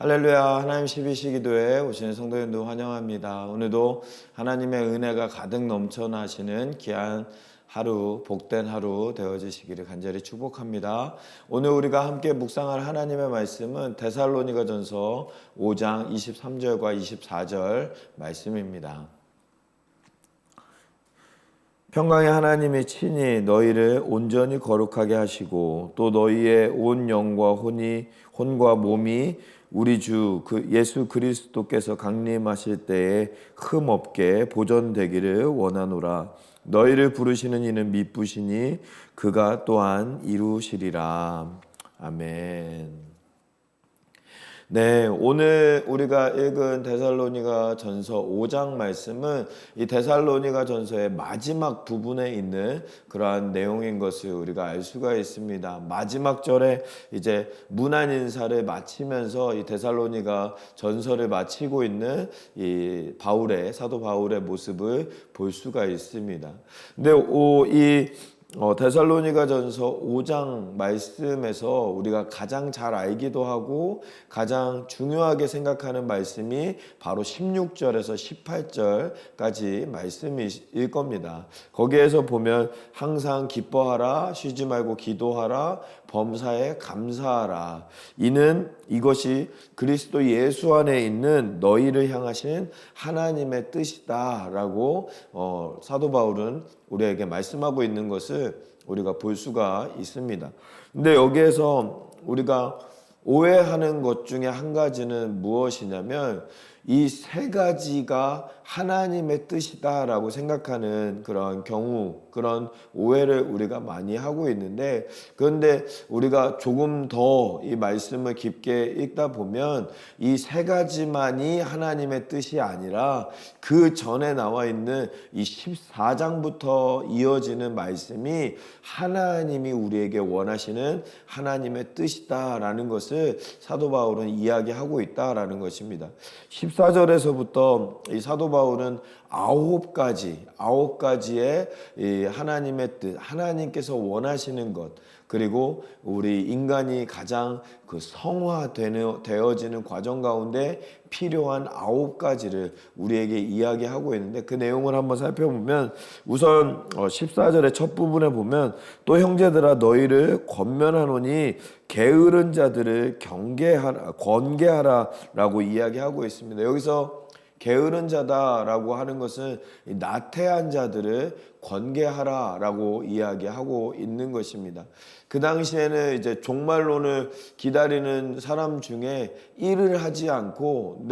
할렐루야. 하나님 12시 기도에 오시는 성도 여러분 환영합니다. 오늘도 하나님의 은혜가 가득 넘쳐나시는 귀한 하루, 복된 하루 되어지시기를 간절히 축복합니다. 오늘 우리가 함께 묵상할 하나님의 말씀은 데살로니가전서 5장 23절과 24절 말씀입니다. 평강의 하나님이 친히 너희를 온전히 거룩하게 하시고 또 너희의 온 영과 혼과 몸이 우리 주 예수 그리스도께서 강림하실 때에 흠 없게 보존되기를 원하노라. 너희를 부르시는 이는 미쁘시니 그가 또한 이루시리라. 아멘. 네, 오늘 우리가 읽은 데살로니가 전서 5장 말씀은 이 데살로니가 전서의 마지막 부분에 있는 그러한 내용인 것을 우리가 알 수가 있습니다. 마지막 절에 이제 문안 인사를 마치면서 이 데살로니가 전서를 마치고 있는 이 사도 바울의 모습을 볼 수가 있습니다. 근데 데살로니가 전서 5장 말씀에서 우리가 가장 잘 알기도 하고 가장 중요하게 생각하는 말씀이 바로 16절에서 18절까지 말씀일 겁니다. 거기에서 보면 항상 기뻐하라, 쉬지 말고 기도하라, 범사에 감사하라. 이것이 그리스도 예수 안에 있는 너희를 향하신 하나님의 뜻이다 라고 사도 바울은 우리에게 말씀하고 있는 것을 우리가 볼 수가 있습니다. 근데 여기에서 우리가 오해하는 것 중에 한 가지는 무엇이냐면 이 세 가지가 하나님의 뜻이다라고 생각하는 그런 경우, 그런 오해를 우리가 많이 하고 있는데, 그런데 우리가 조금 더 이 말씀을 깊게 읽다 보면 이 세 가지만이 하나님의 뜻이 아니라 그 전에 나와 있는 이 14장부터 이어지는 말씀이 하나님이 우리에게 원하시는 하나님의 뜻이다라는 것을 사도 바울은 이야기하고 있다라는 것입니다. 14절에서부터 이 사도 바울은 아홉 가지의 이 하나님의 뜻, 하나님께서 원하시는 것, 그리고 우리 인간이 가장 성화되어지는 과정 가운데 필요한 9가지를 우리에게 이야기하고 있는데, 그 내용을 한번 살펴보면 우선 14절의 첫 부분에 보면 또 형제들아 너희를 권면하노니 게으른 자들을 권계하라 라고 이야기하고 있습니다. 여기서 게으른 자다라고 하는 것은 나태한 자들을 권계하라라고 이야기하고 있는 것입니다. 그 당시에는 이제 종말론을 기다리는 사람 중에 일을 하지 않고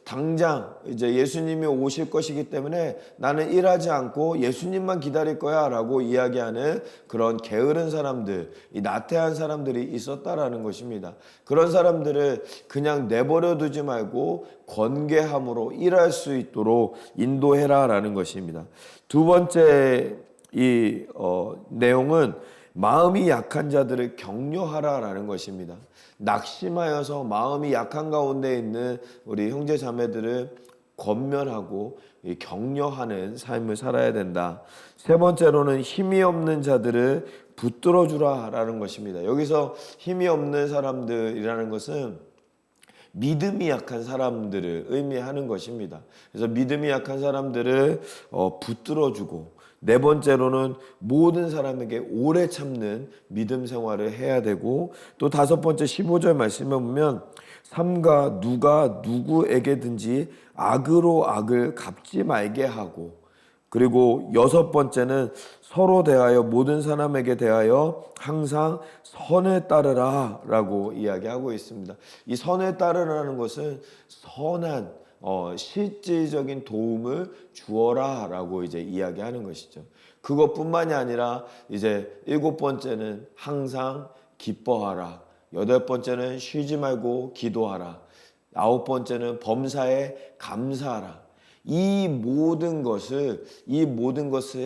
당장 이제 예수님이 오실 것이기 때문에 나는 일하지 않고 예수님만 기다릴 거야라고 이야기하는 그런 게으른 사람들, 이 나태한 사람들이 있었다라는 것입니다. 그런 사람들을 그냥 내버려 두지 말고 권계함으로 일할 수 있도록 인도해라라는 것입니다. 두 번째 내용은 마음이 약한 자들을 격려하라라는 것입니다. 낙심하여서 마음이 약한 가운데 있는 우리 형제 자매들을 권면하고 격려하는 삶을 살아야 된다. 세 번째로는 힘이 없는 자들을 붙들어 주라라는 것입니다. 여기서 힘이 없는 사람들이라는 것은 믿음이 약한 사람들을 의미하는 것입니다. 그래서 믿음이 약한 사람들을 붙들어주고, 네 번째로는 모든 사람에게 오래 참는 믿음 생활을 해야 되고, 또 다섯 번째 15절 말씀에 보면 삼가 누가 누구에게든지 악으로 악을 갚지 말게 하고, 그리고 여섯 번째는 서로 대하여 모든 사람에게 대하여 항상 선을 따르라 라고 이야기하고 있습니다. 이 선을 따르라는 것은 선한 실질적인 도움을 주어라 라고 이제 이야기하는 것이죠. 그것뿐만이 아니라 이제 일곱 번째는 항상 기뻐하라, 여덟 번째는 쉬지 말고 기도하라, 아홉 번째는 범사에 감사하라. 이 모든 것을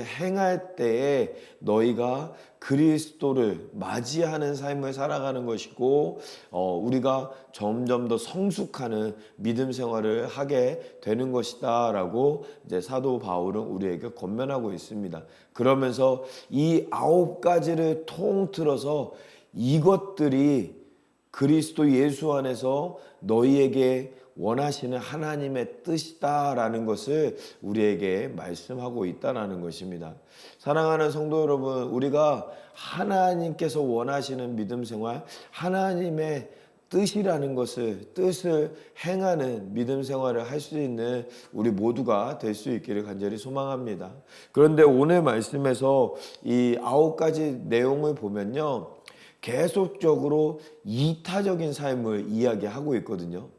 행할 때에 너희가 그리스도를 맞이하는 삶을 살아가는 것이고, 우리가 점점 더 성숙하는 믿음 생활을 하게 되는 것이다 라고 이제 사도 바울은 우리에게 권면하고 있습니다. 그러면서 이 9가지를 통틀어서 이것들이 그리스도 예수 안에서 너희에게 원하시는 하나님의 뜻이다라는 것을 우리에게 말씀하고 있다라는 것입니다. 사랑하는 성도 여러분, 우리가 하나님께서 원하시는 믿음 생활, 하나님의 뜻이라는 뜻을 행하는 믿음 생활을 할 수 있는 우리 모두가 될 수 있기를 간절히 소망합니다. 그런데 오늘 말씀에서 이 9가지 내용을 보면요, 계속적으로 이타적인 삶을 이야기하고 있거든요.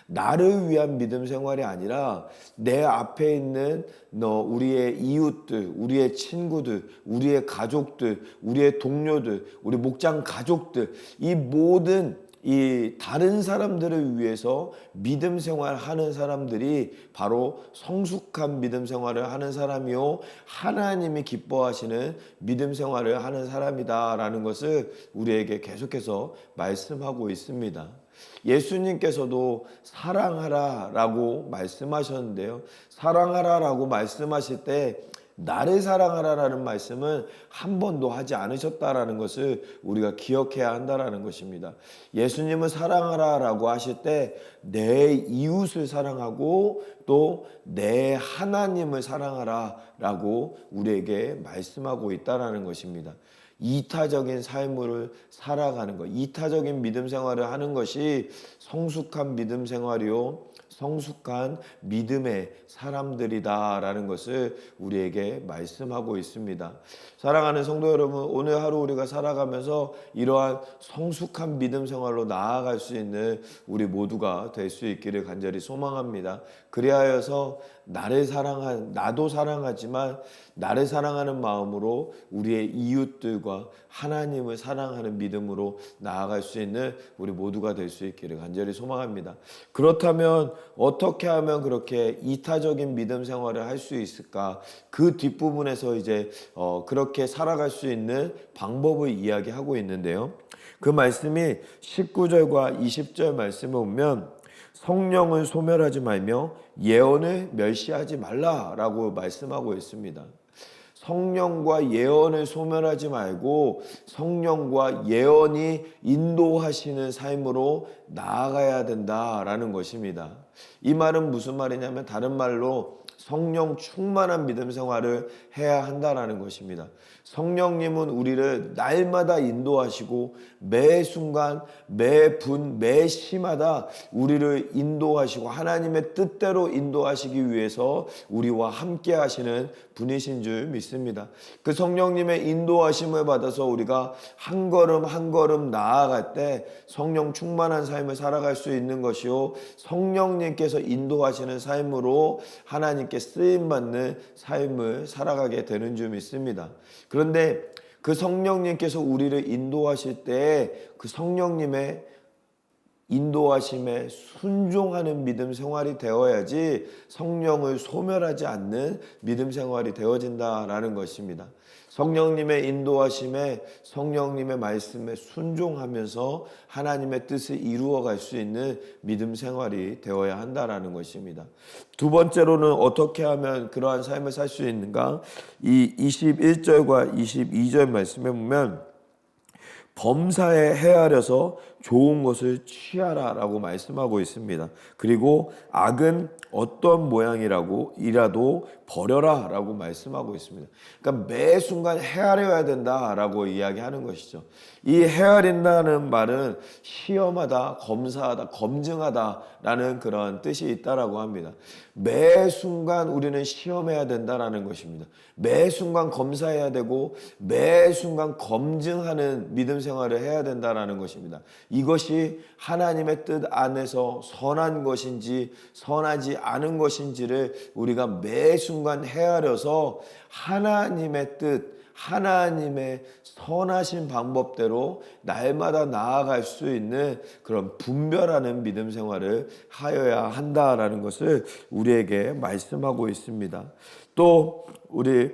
나를 위한 믿음 생활이 아니라 내 앞에 있는 우리의 이웃들, 우리의 친구들, 우리의 가족들, 우리의 동료들, 우리 목장 가족들, 이 모든 이 다른 사람들을 위해서 믿음 생활하는 사람들이 바로 성숙한 믿음 생활을 하는 사람이요, 하나님이 기뻐하시는 믿음 생활을 하는 사람이다라는 것을 우리에게 계속해서 말씀하고 있습니다. 예수님께서도 사랑하라라고 말씀하셨는데요, 사랑하라라고 말씀하실 때 나를 사랑하라라는 말씀은 한 번도 하지 않으셨다라는 것을 우리가 기억해야 한다라는 것입니다. 예수님은 사랑하라라고 하실 때 내 이웃을 사랑하고 또 내 하나님을 사랑하라라고 우리에게 말씀하고 있다라는 것입니다. 이타적인 삶을 살아가는 것, 이타적인 믿음 생활을 하는 것이 성숙한 믿음 생활이요, 성숙한 믿음의 사람들이다라는 것을 우리에게 말씀하고 있습니다. 사랑하는 성도 여러분, 오늘 하루 우리가 살아가면서 이러한 성숙한 믿음 생활로 나아갈 수 있는 우리 모두가 될 수 있기를 간절히 소망합니다. 그리하여서 나도 사랑하지만 나를 사랑하는 마음으로 우리의 이웃들과 하나님을 사랑하는 믿음으로 나아갈 수 있는 우리 모두가 될 수 있기를 간절히 소망합니다. 그렇다면 어떻게 하면 그렇게 이타적인 믿음 생활을 할 수 있을까? 그 뒷부분에서 이제 그렇게 살아갈 수 있는 방법을 이야기하고 있는데요, 그 말씀이 19절과 20절 말씀을 보면 성령을 소멸하지 말며 예언을 멸시하지 말라라고 말씀하고 있습니다. 성령과 예언을 소멸하지 말고 성령과 예언이 인도하시는 삶으로 나아가야 된다라는 것입니다. 이 말은 무슨 말이냐면 다른 말로 성령 충만한 믿음 생활을 해야 한다라는 것입니다. 성령님은 우리를 날마다 인도하시고 매 순간, 매 분, 매 시마다 우리를 인도하시고 하나님의 뜻대로 인도하시기 위해서 우리와 함께 하시는 분이신 줄 믿습니다. 그 성령님의 인도하심을 받아서 우리가 한 걸음 한 걸음 나아갈 때 성령 충만한 삶을 살아갈 수 있는 것이요, 성령님께서 인도하시는 삶으로 하나님께 쓰임받는 삶을 살아가게 되는 줄 믿습니다. 그런데 그 성령님께서 우리를 인도하실 때 그 성령님의 인도하심에 순종하는 믿음 생활이 되어야지 성령을 소멸하지 않는 믿음 생활이 되어진다라는 것입니다. 성령님의 인도하심에, 성령님의 말씀에 순종하면서 하나님의 뜻을 이루어갈 수 있는 믿음 생활이 되어야 한다라는 것입니다. 두 번째로는 어떻게 하면 그러한 삶을 살 수 있는가? 이 21절과 22절 말씀에 보면 범사에 헤아려서 좋은 것을 취하라라고 말씀하고 있습니다. 그리고 악은 어떤 모양이라도 버려라라고 말씀하고 있습니다. 그러니까 매 순간 헤아려야 된다라고 이야기하는 것이죠. 이 헤아린다는 말은 시험하다, 검사하다, 검증하다라는 그런 뜻이 있다라고 합니다. 매 순간 우리는 시험해야 된다라는 것입니다. 매 순간 검사해야 되고 매 순간 검증하는 믿음 생활을 해야 된다라는 것입니다. 이것이 하나님의 뜻 안에서 선한 것인지 선하지 않은 것인지를 우리가 매 순간 헤아려서 하나님의 뜻, 하나님의 선하신 방법대로 날마다 나아갈 수 있는 그런 분별하는 믿음 생활을 하여야 한다라는 것을 우리에게 말씀하고 있습니다. 또 우리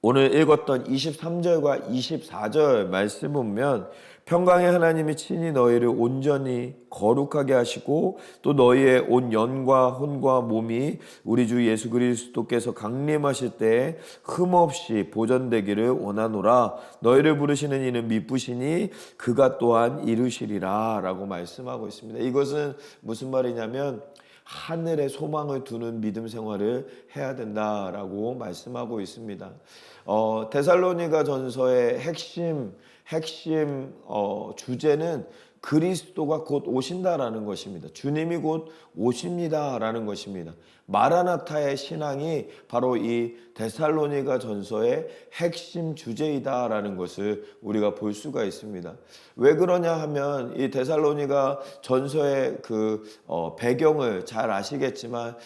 오늘 읽었던 23절과 24절 말씀 보면 평강의 하나님이 친히 너희를 온전히 거룩하게 하시고 또 너희의 온 영과 혼과 몸이 우리 주 예수 그리스도께서 강림하실 때에 흠없이 보존되기를 원하노라. 너희를 부르시는 이는 미쁘시니 그가 또한 이루시리라 라고 말씀하고 있습니다. 이것은 무슨 말이냐면 하늘에 소망을 두는 믿음 생활을 해야 된다라고 말씀하고 있습니다. 데살로니가 전서의 핵심 주제는 그리스도가 곧 오신다라는 것입니다. 주님이 곧 오십니다라는 것입니다. 마라나타의 신앙이 바로 이 데살로니가 전서의 핵심 주제이다라는 것을 우리가 볼 수가 있습니다. 왜 그러냐 하면 이 데살로니가 전서의 배경을 잘 아시겠지만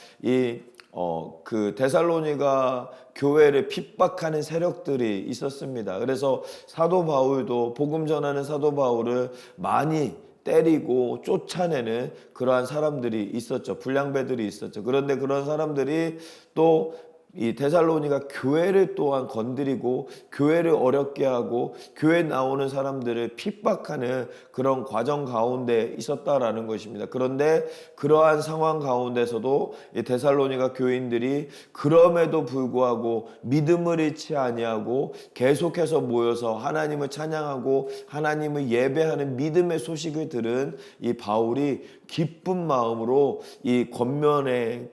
그 데살로니가 교회를 핍박하는 세력들이 있었습니다. 그래서 사도 바울도 복음 전하는 사도 바울을 많이 때리고 쫓아내는 그러한 사람들이 있었죠. 불량배들이 있었죠. 그런데 그런 사람들이 또 이 데살로니가 교회를 또한 건드리고 교회를 어렵게 하고 교회 나오는 사람들을 핍박하는 그런 과정 가운데 있었다라는 것입니다. 그런데 그러한 상황 가운데서도 이 데살로니가 교인들이 그럼에도 불구하고 믿음을 잃지 아니하고 계속해서 모여서 하나님을 찬양하고 하나님을 예배하는 믿음의 소식을 들은 이 바울이 기쁜 마음으로 이 겉면의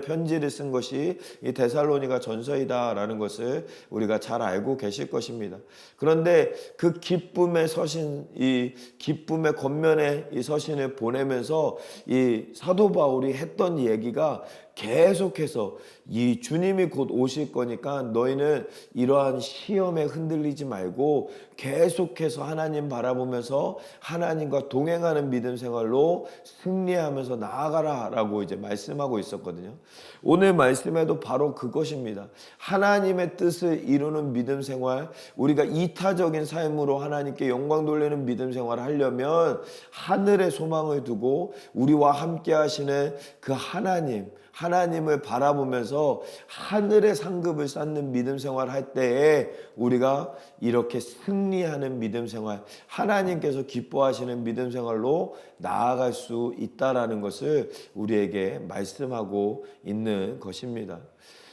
편지를 쓴 것이 이 데살로니가 전서이다라는 것을 우리가 잘 알고 계실 것입니다. 그런데 그 기쁨의 서신, 이 기쁨의 겉면에 이 서신을 보내면서 이 사도 바울이 했던 얘기가 계속해서 이 주님이 곧 오실 거니까 너희는 이러한 시험에 흔들리지 말고 계속해서 하나님 바라보면서 하나님과 동행하는 믿음 생활로 승리하면서 나아가라 라고 이제 말씀하고 있었거든요. 오늘 말씀에도 바로 그것입니다. 하나님의 뜻을 이루는 믿음 생활, 우리가 이타적인 삶으로 하나님께 영광 돌리는 믿음 생활을 하려면 하늘에 소망을 두고 우리와 함께 하시는 그 하나님을 바라보면서 하늘의 상급을 쌓는 믿음 생활을 할 때에 우리가 이렇게 승리하는 믿음 생활, 하나님께서 기뻐하시는 믿음 생활로 나아갈 수 있다라는 것을 우리에게 말씀하고 있는 것입니다.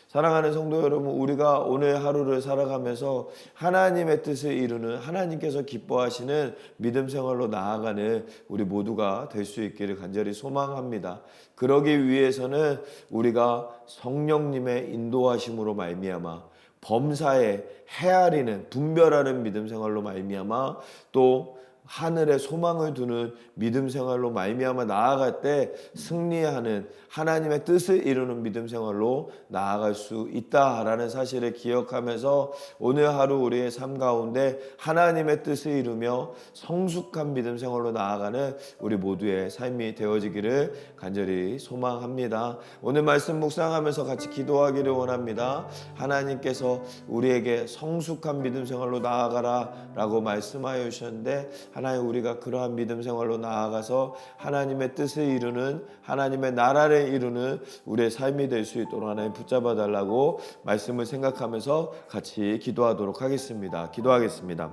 사랑하는 성도 여러분, 우리가 오늘 하루를 살아가면서 하나님의 뜻을 이루는 하나님께서 기뻐하시는 믿음 생활로 나아가는 우리 모두가 될 수 있기를 간절히 소망합니다. 그러기 위해서는 우리가 성령님의 인도하심으로 말미암아 범사에 헤아리는 분별하는 믿음 생활로 말미암아 또 하늘에 소망을 두는 믿음 생활로 말미암아 나아갈 때 승리하는 하나님의 뜻을 이루는 믿음 생활로 나아갈 수 있다라는 사실을 기억하면서 오늘 하루 우리의 삶 가운데 하나님의 뜻을 이루며 성숙한 믿음 생활로 나아가는 우리 모두의 삶이 되어지기를 간절히 소망합니다. 오늘 말씀 묵상하면서 같이 기도하기를 원합니다. 하나님께서 우리에게 성숙한 믿음 생활로 나아가라 라고 말씀하여 주셨는데 하나님, 우리가 그러한 믿음 생활로 나아가서 하나님의 뜻을 이루는, 하나님의 나라를 이루는 우리의 삶이 될 수 있도록 하나님 붙잡아 달라고 말씀을 생각하면서 같이 기도하도록 하겠습니다. 기도하겠습니다.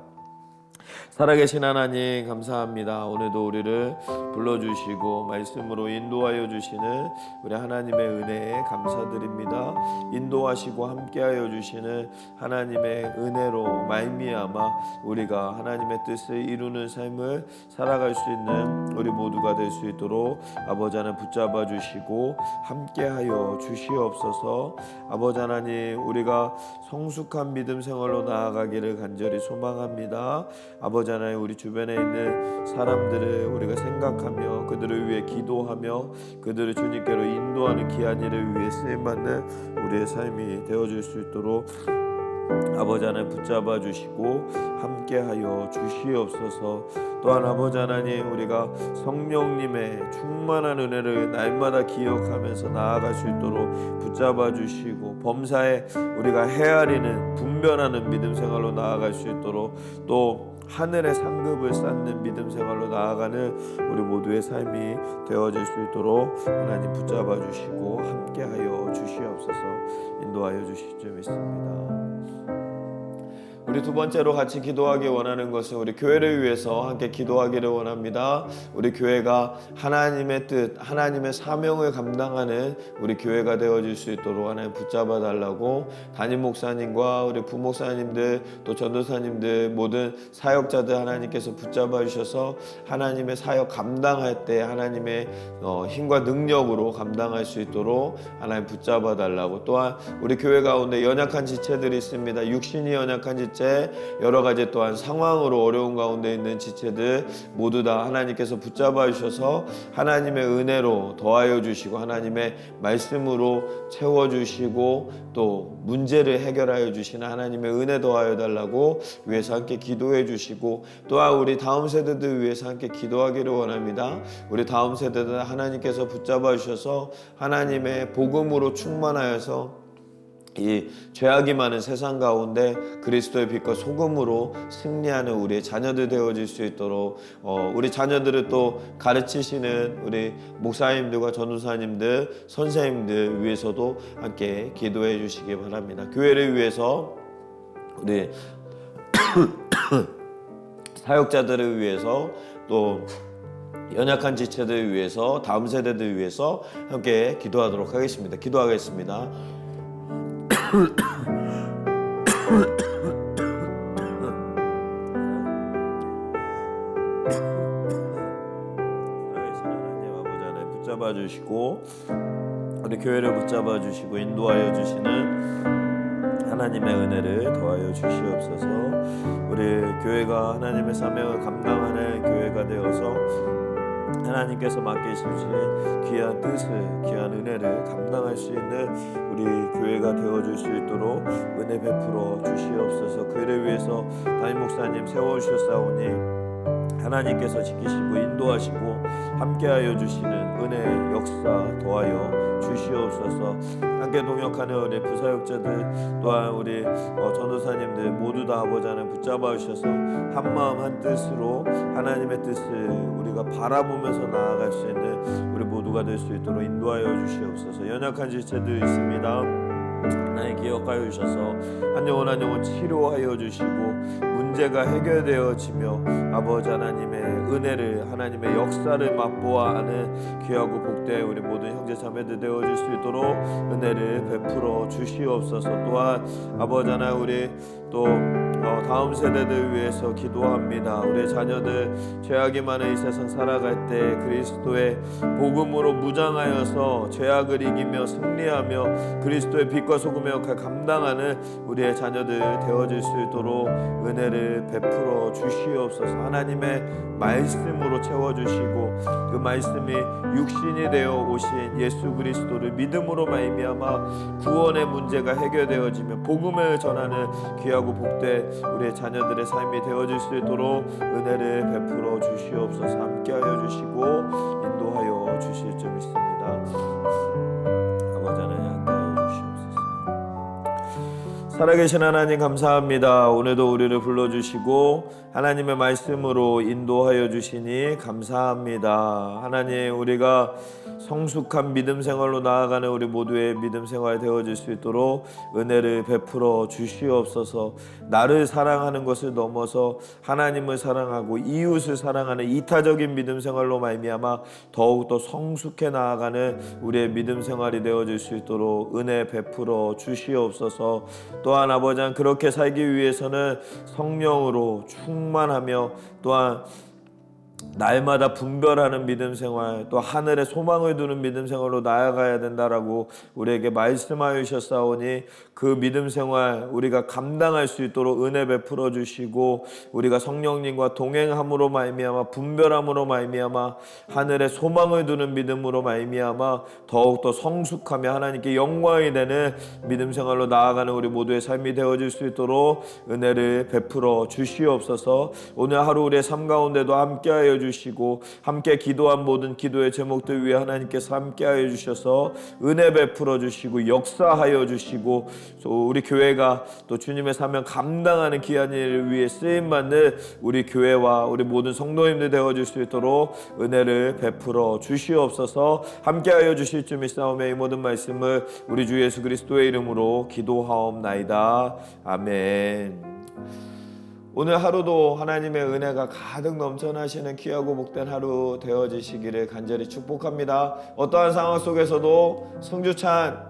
살아계신 하나님 감사합니다. 오늘도 우리를 불러주시고 말씀으로 인도하여 주시는 우리 하나님의 은혜에 감사드립니다. 인도하시고 함께하여 주시는 하나님의 은혜로 말미암아 우리가 하나님의 뜻을 이루는 삶을 살아갈 수 있는 우리 모두가 될 수 있도록 아버지 하나님 붙잡아 주시고 함께하여 주시옵소서. 아버지 하나님, 우리가 성숙한 믿음 생활로 나아가기를 간절히 소망합니다. 아버지 하나님, 우리 주변에 있는 사람들을 우리가 생각하며 그들을 위해 기도하며 그들을 주님께로 인도하는 귀한 일을 위해 쓰임받는 우리의 삶이 되어줄 수 있도록 아버지 하나님 붙잡아 주시고 함께하여 주시옵소서. 또한 아버지 하나님, 우리가 성령님의 충만한 은혜를 날마다 기억하면서 나아갈 수 있도록 붙잡아 주시고 범사에 우리가 헤아리는 분별하는 믿음 생활로 나아갈 수 있도록 또 하늘의 상급을 쌓는 믿음 생활로 나아가는 우리 모두의 삶이 되어질 수 있도록 하나님 붙잡아 주시고 함께하여 주시옵소서. 인도하여 주실 줄 믿습니다. 우리 두 번째로 같이 기도하기 원하는 것은 우리 교회를 위해서 함께 기도하기를 원합니다. 우리 교회가 하나님의 뜻, 하나님의 사명을 감당하는 우리 교회가 되어질 수 있도록 하나님 붙잡아 달라고 담임 목사님과 우리 부목사님들 또 전도사님들 모든 사역자들 하나님께서 붙잡아 주셔서 하나님의 사역 감당할 때 하나님의 힘과 능력으로 감당할 수 있도록 하나님 붙잡아 달라고, 또한 우리 교회 가운데 연약한 지체들이 있습니다. 육신이 연약한 지체, 여러 가지 또한 상황으로 어려운 가운데 있는 지체들 모두 다 하나님께서 붙잡아 주셔서 하나님의 은혜로 더하여 주시고 하나님의 말씀으로 채워 주시고 또 문제를 해결하여 주시는 하나님의 은혜 더하여 달라고 위해서 함께 기도해 주시고, 또한 우리 다음 세대들 위해서 함께 기도하기를 원합니다. 우리 다음 세대들 하나님께서 붙잡아 주셔서 하나님의 복음으로 충만하여서 이 죄악이 많은 세상 가운데 그리스도의 빛과 소금으로 승리하는 우리의 자녀들 되어질 수 있도록 우리 자녀들을 또 가르치시는 우리 목사님들과 전도사님들, 선생님들 위해서도 함께 기도해 주시기 바랍니다. 교회를 위해서, 우리 사역자들을 위해서, 또 연약한 지체들을 위해서, 다음 세대들 위해서 함께 기도하도록 하겠습니다. 기도하겠습니다. 붙잡아 주시고 우리 교회를 붙잡아 주시고 인도하여 주시는 하나님의 은혜를 더하여 주시옵소서. 우리 교회가 하나님의 사명을 감당하는 교회가 되어서 하나님께서 맡기신 귀한 뜻을, 귀한 은혜를 감당할 수 있는 우리 교회가 되어줄 수 있도록 은혜 베풀어 주시옵소서. 그를 위해서 담임 목사님 세워주셨사오니 하나님께서 지키시고 인도하시고 함께하여 주시는 은혜 역사 더하여 주시옵소서. 함께 동역하는 우리 부사역자들 또한 우리 전도사님들 모두 다 아버지 하나님 붙잡아 주셔서 한 마음 한 뜻으로 하나님의 뜻을 우리가 바라보면서 나아갈 수 있는 우리 모두가 될 수 있도록 인도하여 주시옵소서. 연약한 지체들 있습니다. 하나님 기억하여 주셔서 한 영혼 한 영혼 치료하여 주시고 문제가 해결되어지며 아버지 하나님의 은혜를, 하나님의 역사를 맛보아 하는 귀하고 복된 우리 모든 형제 자매들 되어질 수 있도록 은혜를 베풀어 주시옵소서. 또한 아버지 하나님 우리 또 다음 세대들 위해서 기도합니다. 우리 자녀들 죄악이 많은 이 세상 살아갈 때 그리스도의 복음으로 무장하여서 죄악을 이기며 승리하며 그리스도의 빛과 소금의 역할 감당하는 우리의 자녀들 되어질 수 있도록 은혜를 베풀어 주시옵소서. 하나님의 말씀으로 채워주시고 그 말씀이 육신이 되어 오신 예수 그리스도를 믿음으로 말미암아 구원의 문제가 해결되어지며 복음을 전하는 귀하고 복된 우리의 자녀들의 삶이 되어질 수 있도록 은혜를 베풀어 주시옵소서. 함께하여 주시고 인도하여 주실 줄 믿습니다. 아버지 하나님 함께하여 주시옵소서. 살아계신 하나님 감사합니다. 오늘도 우리를 불러주시고 하나님의 말씀으로 인도하여 주시니 감사합니다. 하나님, 우리가 성숙한 믿음 생활로 나아가는 우리 모두의 믿음 생활 되어질 수 있도록 은혜를 베풀어 주시옵소서. 나를 사랑하는 것을 넘어서 하나님을 사랑하고 이웃을 사랑하는 이타적인 믿음 생활로 말미암아 더욱더 성숙해 나아가는 우리의 믿음 생활이 되어질 수 있도록 은혜 베풀어 주시옵소서. 또한 아버지, 그렇게 살기 위해서는 성령으로 충만하며 또한 날마다 분별하는 믿음 생활, 또 하늘에 소망을 두는 믿음 생활로 나아가야 된다라고 우리에게 말씀하여 주셨사오니 그 믿음 생활 우리가 감당할 수 있도록 은혜 베풀어 주시고 우리가 성령님과 동행함으로 말미암아 분별함으로 말미암아 하늘에 소망을 두는 믿음으로 말미암아 더욱더 성숙하며 하나님께 영광이 되는 믿음 생활로 나아가는 우리 모두의 삶이 되어질 수 있도록 은혜를 베풀어 주시옵소서. 오늘 하루 우리의 삶 가운데도 함께하여 하여 주시고 함께 기도한 모든 기도의 제목들 위해 하나님께서 함께 하여 주셔서 은혜 베풀어 주시고 역사하여 주시고 또 우리 교회가 또 주님의 사명 감당하는 귀한 일을 위해 쓰임 받는 우리 교회와 우리 모든 성도님들 되어 줄 수 있도록 은혜를 베풀어 주시옵소서. 함께 하여 주실 줄 믿사오며 이 모든 말씀을 우리 주 예수 그리스도의 이름으로 기도하옵나이다. 아멘. 오늘 하루도 하나님의 은혜가 가득 넘쳐나시는 귀하고 복된 하루 되어지시기를 간절히 축복합니다. 어떠한 상황 속에서도 성주찬